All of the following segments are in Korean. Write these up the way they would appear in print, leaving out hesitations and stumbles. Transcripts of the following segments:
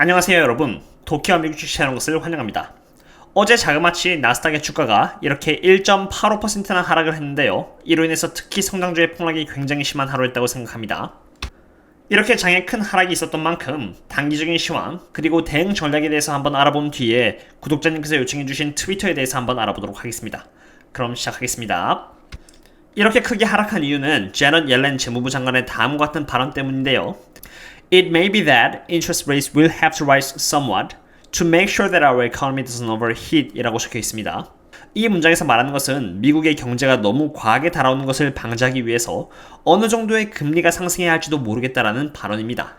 안녕하세요 여러분, 도쿄 미국 주식하는 것을 환영합니다. 어제 자그마치 나스닥의 주가가 이렇게 1.85%나 하락을 했는데요. 이로 인해서 특히 성장주의 폭락이 굉장히 심한 하루였다고 생각합니다. 이렇게 장에 큰 하락이 있었던 만큼 단기적인 시황 그리고 대응 전략에 대해서 한번 알아본 뒤에 구독자님께서 요청해주신 트위터에 대해서 한번 알아보도록 하겠습니다. 그럼 시작하겠습니다. 이렇게 크게 하락한 이유는 제넛 옐렌 재무부 장관의 다음과 같은 발언 때문인데요. It may be that interest rates will have to rise somewhat to make sure that our economy doesn't overheat 이라고 적혀 있습니다. 이 문장에서 말하는 것은 미국의 경제가 너무 과하게 달아오는 것을 방지하기 위해서 어느 정도의 금리가 상승해야 할지도 모르겠다라는 발언입니다.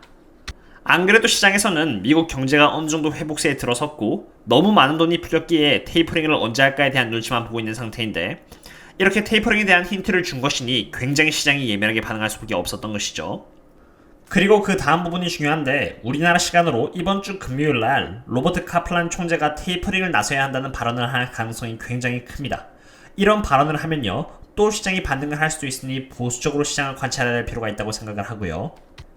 안 그래도 시장에서는 미국 경제가 어느 정도 회복세에 들어섰고 너무 많은 돈이 풀렸기에 테이퍼링을 언제 할까에 대한 눈치만 보고 있는 상태인데 이렇게 테이퍼링에 대한 힌트를 준 것이니 굉장히 시장이 예민하게 반응할 수밖에 없었던 것이죠. 그리고 그 다음 부분이 중요한데 우리나라 시간으로 이번 주 금요일날 로버트 카플란 총재가 테이퍼링을 나서야 한다는 발언을 할 가능성이 굉장히 큽니다. 이런 발언을 하면요 또 시장이 반등을 할 수도 있으니 보수적으로 시장을 관찰해야 할 필요가 있다고 생각을 하고요.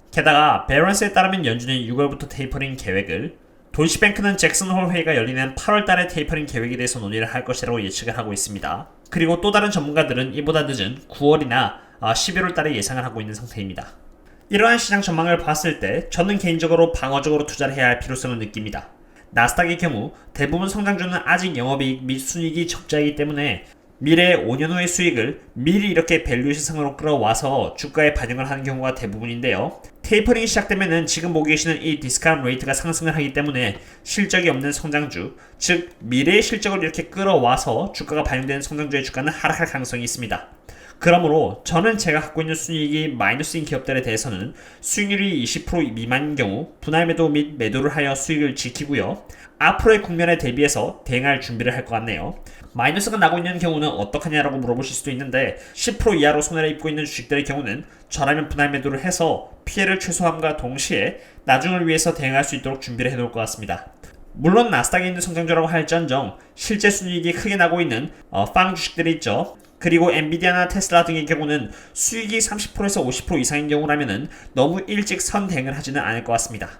게다가 베런스에 따르면 연준은 6월부터 테이퍼링 계획을, 도이치뱅크는 잭슨홀 회의가 열리는 8월달에 테이퍼링 계획에 대해서 논의를 할 것이라고 예측을 하고 있습니다. 그리고 또 다른 전문가들은 이보다 늦은 9월이나 11월달에 예상을 하고 있는 상태입니다. 이러한 시장 전망을 봤을 때 저는 개인적으로 방어적으로 투자를 해야 할 필요성을 느낍니다. 나스닥의 경우 대부분 성장주는 아직 영업이익 및 순이익이 적자이기 때문에 미래의 5년 후의 수익을 미리 이렇게 밸류 시승으로 끌어와서 주가에 반영을 하는 경우가 대부분인데요. 테이퍼링이 시작되면은 지금 보고 계시는 이 디스카운트 레이트가 상승을 하기 때문에 실적이 없는 성장주, 즉 미래의 실적을 이렇게 끌어와서 주가가 반영되는 성장주의 주가는 하락할 가능성이 있습니다. 그러므로 저는 제가 갖고 있는 순이익이 마이너스인 기업들에 대해서는 수익률이 20% 미만인 경우 분할 매도 및 매도를 하여 수익을 지키고요. 앞으로의 국면에 대비해서 대응할 준비를 할 것 같네요. 마이너스가 나고 있는 경우는 어떡하냐라고 물어보실 수도 있는데 10% 이하로 손해를 입고 있는 주식들의 경우는 저라면 분할 매도를 해서 피해를 최소화함과 동시에 나중을 위해서 대응할 수 있도록 준비를 해놓을 것 같습니다. 물론 나스닥에 있는 성장주라고 할지언정 실제 순이익이 크게 나고 있는 빵 주식들이 있죠. 그리고 엔비디아나 테슬라 등의 경우는 수익이 30%에서 50% 이상인 경우라면 너무 일찍 선대응을 하지는 않을 것 같습니다.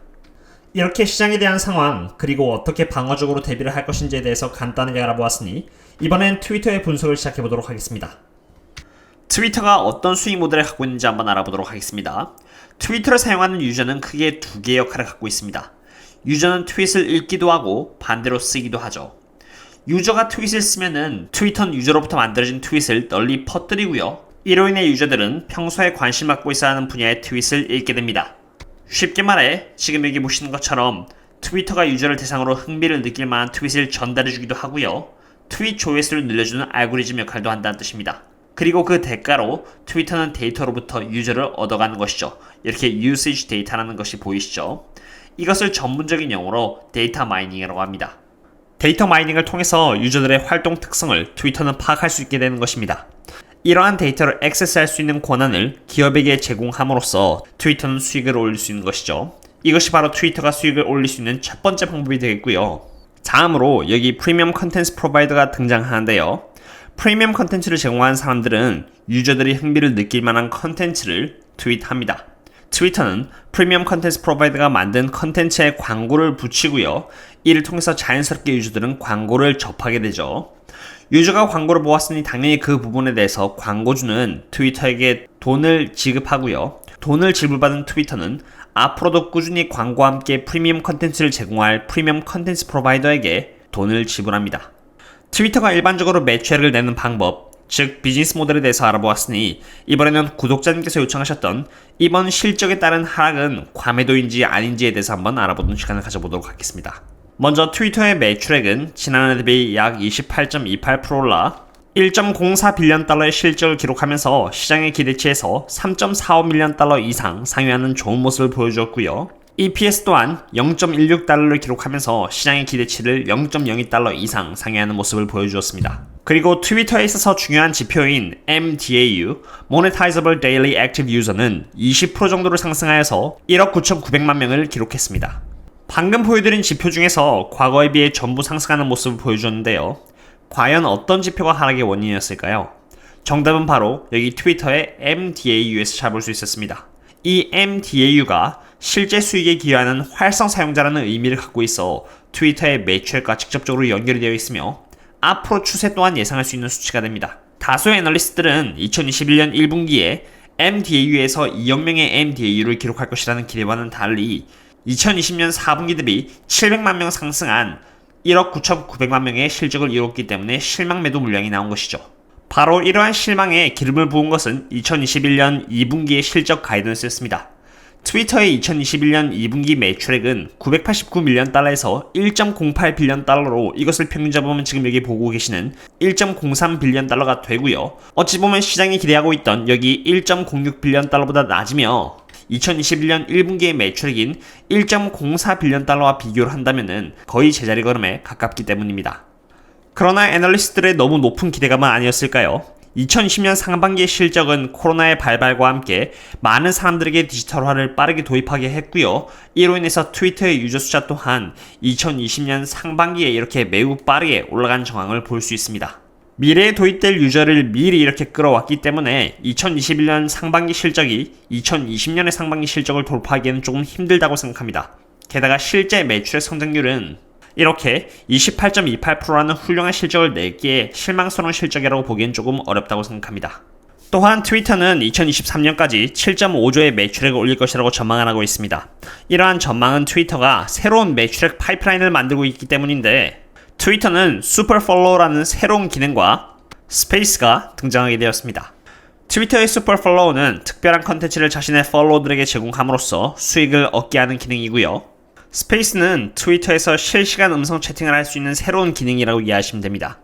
이렇게 시장에 대한 상황 그리고 어떻게 방어적으로 대비를 할 것인지에 대해서 간단하게 알아보았으니 이번엔 트위터의 분석을 시작해보도록 하겠습니다. 트위터가 어떤 수익 모델을 갖고 있는지 한번 알아보도록 하겠습니다. 트위터를 사용하는 유저는 크게 두 개의 역할을 갖고 있습니다. 유저는 트윗을 읽기도 하고 반대로 쓰기도 하죠. 유저가 트윗을 쓰면은 트위터는 유저로부터 만들어진 트윗을 널리 퍼뜨리고요. 이로 인해 유저들은 평소에 관심 갖고 있어야 하는 분야의 트윗을 읽게 됩니다. 쉽게 말해 지금 여기 보시는 것처럼 트위터가 유저를 대상으로 흥미를 느낄 만한 트윗을 전달해주기도 하고요. 트윗 조회수를 늘려주는 알고리즘 역할도 한다는 뜻입니다. 그리고 그 대가로 트위터는 데이터로부터 유저를 얻어가는 것이죠. 이렇게 usage 데이터라는 것이 보이시죠? 이것을 전문적인 용어로 데이터 마이닝이라고 합니다. 데이터 마이닝을 통해서 유저들의 활동 특성을 트위터는 파악할 수 있게 되는 것입니다. 이러한 데이터를 액세스할 수 있는 권한을 기업에게 제공함으로써 트위터는 수익을 올릴 수 있는 것이죠. 이것이 바로 트위터가 수익을 올릴 수 있는 첫 번째 방법이 되겠고요. 다음으로 여기 프리미엄 컨텐츠 프로바이더가 등장하는데요. 프리미엄 컨텐츠를 제공하는 사람들은 유저들이 흥미를 느낄 만한 컨텐츠를 트윗합니다. 트위터는 프리미엄 컨텐츠 프로바이더가 만든 컨텐츠에 광고를 붙이고요. 이를 통해서 자연스럽게 유저들은 광고를 접하게 되죠. 유저가 광고를 보았으니 당연히 그 부분에 대해서 광고주는 트위터에게 돈을 지급하고요. 돈을 지불받은 트위터는 앞으로도 꾸준히 광고와 함께 프리미엄 컨텐츠를 제공할 프리미엄 컨텐츠 프로바이더에게 돈을 지불합니다. 트위터가 일반적으로 매출액을 내는 방법, 즉 비즈니스 모델에 대해서 알아보았으니 이번에는 구독자님께서 요청하셨던 이번 실적에 따른 하락은 과매도인지 아닌지에 대해서 한번 알아보는 시간을 가져보도록 하겠습니다. 먼저 트위터의 매출액은 지난해 대비 약 28.28% 올라 1.04 빌리언 달러의 실적을 기록하면서 시장의 기대치에서 3.45 밀리언 달러 이상 상회하는 좋은 모습을 보여주었고요. EPS 또한 0.16달러를 기록하면서 시장의 기대치를 0.02달러 이상 상회하는 모습을 보여주었습니다. 그리고 트위터에 있어서 중요한 지표인 MDAU, Monetizable Daily Active User는 20% 정도를 상승하여서 1억 9,900만 명을 기록했습니다. 방금 보여드린 지표 중에서 과거에 비해 전부 상승하는 모습을 보여주었는데요. 과연 어떤 지표가 하락의 원인이었을까요? 정답은 바로 여기 트위터의 MDAU에서 잡을 수 있었습니다. 이 MDAU가 실제 수익에 기여하는 활성 사용자라는 의미를 갖고 있어 트위터의 매출액과 직접적으로 연결이 되어 있으며 앞으로 추세 또한 예상할 수 있는 수치가 됩니다. 다수의 애널리스트들은 2021년 1분기에 mDAU에서 2억 명의 mDAU를 기록할 것이라는 기대와는 달리 2020년 4분기 대비 700만 명 상승한 1억 9,900만 명의 실적을 이뤘기 때문에 실망 매도 물량이 나온 것이죠. 바로 이러한 실망에 기름을 부은 것은 2021년 2분기의 실적 가이던스였습니다. 트위터의 2021년 2분기 매출액은 989밀리언 달러에서 1.08빌리언 달러로 이것을 평균 잡으면 지금 여기 보고 계시는 1.03빌리언 달러가 되고요. 어찌 보면 시장이 기대하고 있던 여기 1.06빌리언 달러보다 낮으며 2021년 1분기의 매출액인 1.04빌리언 달러와 비교를 한다면 거의 제자리 걸음에 가깝기 때문입니다. 그러나 애널리스트들의 너무 높은 기대감은 아니었을까요? 2020년 상반기의 실적은 코로나의 발발과 함께 많은 사람들에게 디지털화를 빠르게 도입하게 했고요. 이로 인해서 트위터의 유저 숫자 또한 2020년 상반기에 이렇게 매우 빠르게 올라간 정황을 볼 수 있습니다. 미래에 도입될 유저를 미리 이렇게 끌어왔기 때문에 2021년 상반기 실적이 2020년의 상반기 실적을 돌파하기에는 조금 힘들다고 생각합니다. 게다가 실제 매출의 성장률은 이렇게 28.28%라는 훌륭한 실적을 내기에 실망스러운 실적이라고 보기엔 조금 어렵다고 생각합니다. 또한 트위터는 2023년까지 7.5조의 매출액을 올릴 것이라고 전망을 하고 있습니다. 이러한 전망은 트위터가 새로운 매출액 파이프라인을 만들고 있기 때문인데 트위터는 슈퍼 팔로우라는 새로운 기능과 스페이스가 등장하게 되었습니다. 트위터의 슈퍼 팔로우는 특별한 컨텐츠를 자신의 팔로워들에게 제공함으로써 수익을 얻게 하는 기능이고요. 스페이스는 트위터에서 실시간 음성 채팅을 할 수 있는 새로운 기능이라고 이해하시면 됩니다.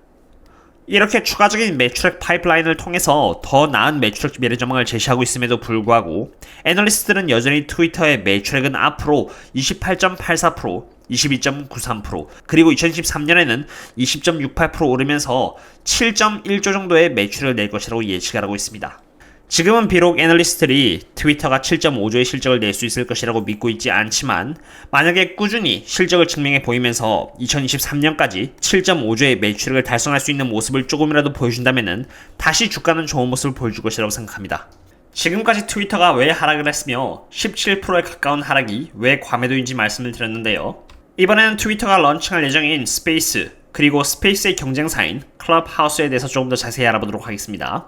이렇게 추가적인 매출액 파이프라인을 통해서 더 나은 매출액 미래 전망을 제시하고 있음에도 불구하고 애널리스트들은 여전히 트위터의 매출액은 앞으로 28.84%, 22.93%, 그리고 2023년에는 20.68% 오르면서 7.1조 정도의 매출을 낼 것이라고 예측을 하고 있습니다. 지금은 비록 애널리스트들이 트위터가 7.5조의 실적을 낼 수 있을 것이라고 믿고 있지 않지만 만약에 꾸준히 실적을 증명해 보이면서 2023년까지 7.5조의 매출액을 달성할 수 있는 모습을 조금이라도 보여준다면 다시 주가는 좋은 모습을 보여줄 것이라고 생각합니다. 지금까지 트위터가 왜 하락을 했으며 17%에 가까운 하락이 왜 과매도인지 말씀을 드렸는데요. 이번에는 트위터가 런칭할 예정인 스페이스 그리고 스페이스의 경쟁사인 클럽하우스에 대해서 조금 더 자세히 알아보도록 하겠습니다.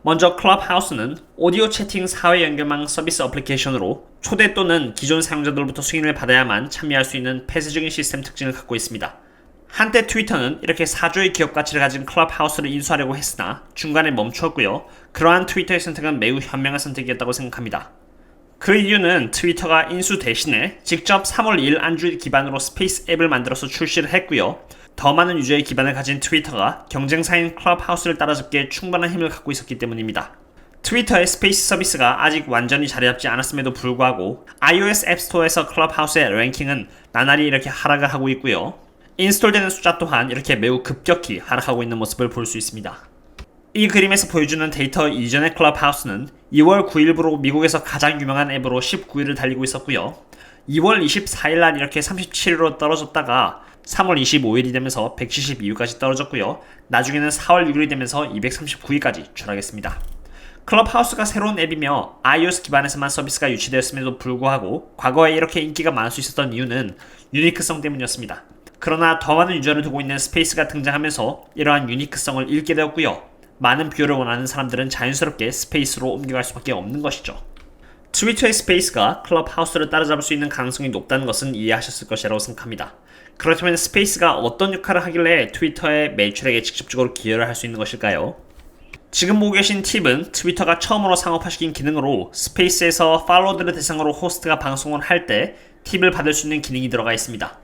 먼저 클럽하우스는 오디오 채팅 사회 연결망 서비스 어플리케이션으로 초대 또는 기존 사용자들로부터 승인을 받아야만 참여할 수 있는 폐쇄적인 시스템 특징을 갖고 있습니다. 한때 트위터는 이렇게 4조의 기업 가치를 가진 클럽하우스를 인수하려고 했으나 중간에 멈추었고요. 그러한 트위터의 선택은 매우 현명한 선택이었다고 생각합니다. 그 이유는 트위터가 인수 대신에 직접 3월 2일 안드로이드 기반으로 스페이스 앱을 만들어서 출시를 했고요. 더 많은 유저의 기반을 가진 트위터가 경쟁사인 클럽하우스를 따라잡기에 충분한 힘을 갖고 있었기 때문입니다. 트위터의 스페이스 서비스가 아직 완전히 자리 잡지 않았음에도 불구하고 iOS 앱스토어에서 클럽하우스의 랭킹은 나날이 이렇게 하락을 하고 있고요. 인스톨되는 숫자 또한 이렇게 매우 급격히 하락하고 있는 모습을 볼 수 있습니다. 이 그림에서 보여주는 데이터 이전의 클럽하우스는 2월 9일부로 미국에서 가장 유명한 앱으로 19위를 달리고 있었고요. 2월 24일날 이렇게 37위로 떨어졌다가 3월 25일이 되면서 172위까지 떨어졌고요. 나중에는 4월 6일이 되면서 239위까지 추락했습니다. 클럽하우스가 새로운 앱이며 iOS 기반에서만 서비스가 유치되었음에도 불구하고 과거에 이렇게 인기가 많을 수 있었던 이유는 유니크성 때문이었습니다. 그러나 더 많은 유저를 두고 있는 스페이스가 등장하면서 이러한 유니크성을 잃게 되었고요. 많은 뷰를 원하는 사람들은 자연스럽게 스페이스로 옮겨갈 수밖에 없는 것이죠. 트위터의 스페이스가 클럽하우스를 따라잡을 수 있는 가능성이 높다는 것은 이해하셨을 것이라고 생각합니다. 그렇다면 스페이스가 어떤 역할을 하길래 트위터의 매출액에 직접적으로 기여를 할 수 있는 것일까요? 지금 보고 계신 팁은 트위터가 처음으로 상업화시킨 기능으로 스페이스에서 팔로워들을 대상으로 호스트가 방송을 할 때 팁을 받을 수 있는 기능이 들어가 있습니다.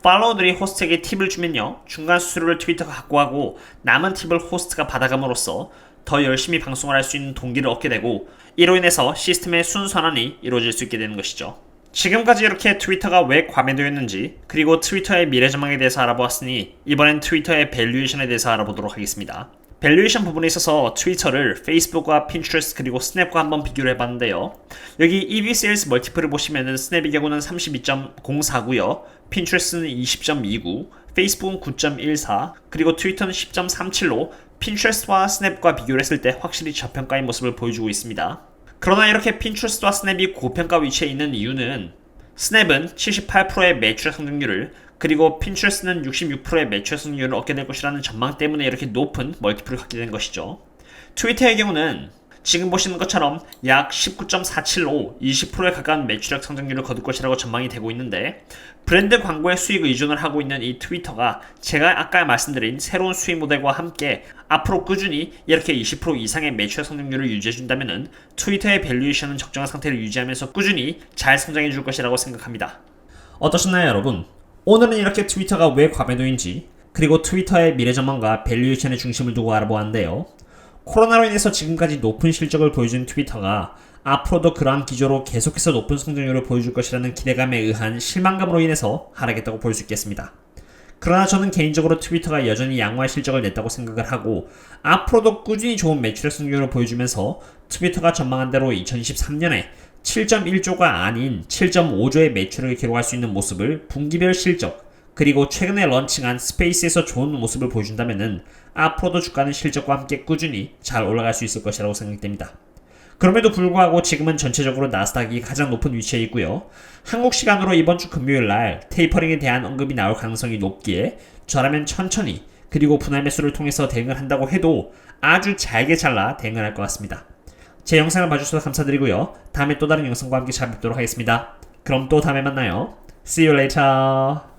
팔로워들이 호스트에게 팁을 주면요, 중간 수수료를 트위터가 갖고 가고 남은 팁을 호스트가 받아감으로써 더 열심히 방송을 할 수 있는 동기를 얻게 되고 이로 인해서 시스템의 순환이 이루어질 수 있게 되는 것이죠. 지금까지 이렇게 트위터가 왜 과매도였는지 그리고 트위터의 미래 전망에 대해서 알아보았으니 이번엔 트위터의 밸류에이션에 대해서 알아보도록 하겠습니다. 밸류에이션 부분에 있어서 트위터를 페이스북과 핀트레스트 그리고 스냅과 한번 비교를 해봤는데요. 여기 EV Sales 멀티플을 보시면은 스냅의 경우는 32.04고요. 핀트레스트는 20.29, 페이스북은 9.14, 그리고 트위터는 10.37로 핀트레스트와 스냅과 비교를 했을 때 확실히 저평가인 모습을 보여주고 있습니다. 그러나 이렇게 핀트레스트와 스냅이 고평가 위치에 있는 이유는 스냅은 78%의 매출액 성장률을 그리고 핀트레스트는 66%의 매출액 성장률을 얻게 될 것이라는 전망 때문에 이렇게 높은 멀티플을 갖게 된 것이죠. 트위터의 경우는 지금 보시는 것처럼 약 19.475, 20%에 가까운 매출액 성장률을 거둘 것이라고 전망이 되고 있는데 브랜드 광고에 수익 의존을 하고 있는 이 트위터가 제가 아까 말씀드린 새로운 수익 모델과 함께 앞으로 꾸준히 이렇게 20% 이상의 매출액 성장률을 유지해준다면 트위터의 밸류에이션은 적정한 상태를 유지하면서 꾸준히 잘 성장해줄 것이라고 생각합니다. 어떠셨나요, 여러분? 오늘은 이렇게 트위터가 왜 과매도인지 그리고 트위터의 미래 전망과 밸류에이션의 중심을 두고 알아보았는데요. 코로나로 인해서 지금까지 높은 실적을 보여준 트위터가 앞으로도 그러한 기조로 계속해서 높은 성장률을 보여줄 것이라는 기대감에 의한 실망감으로 인해서 하락했다고 볼 수 있겠습니다. 그러나 저는 개인적으로 트위터가 여전히 양호한 실적을 냈다고 생각을 하고 앞으로도 꾸준히 좋은 매출액 성장률을 보여주면서 트위터가 전망한 대로 2023년에 7.1조가 아닌 7.5조의 매출액을 기록할 수 있는 모습을 분기별 실적 그리고 최근에 런칭한 스페이스에서 좋은 모습을 보여준다면 앞으로도 주가는 실적과 함께 꾸준히 잘 올라갈 수 있을 것이라고 생각됩니다. 그럼에도 불구하고 지금은 전체적으로 나스닥이 가장 높은 위치에 있고요. 한국 시간으로 이번 주 금요일 날 테이퍼링에 대한 언급이 나올 가능성이 높기에 저라면 천천히 그리고 분할 매수를 통해서 대응을 한다고 해도 아주 잘게 잘라 대응을 할 것 같습니다. 제 영상을 봐주셔서 감사드리고요. 다음에 또 다른 영상과 함께 찾아뵙도록 하겠습니다. 그럼 또 다음에 만나요. See you later.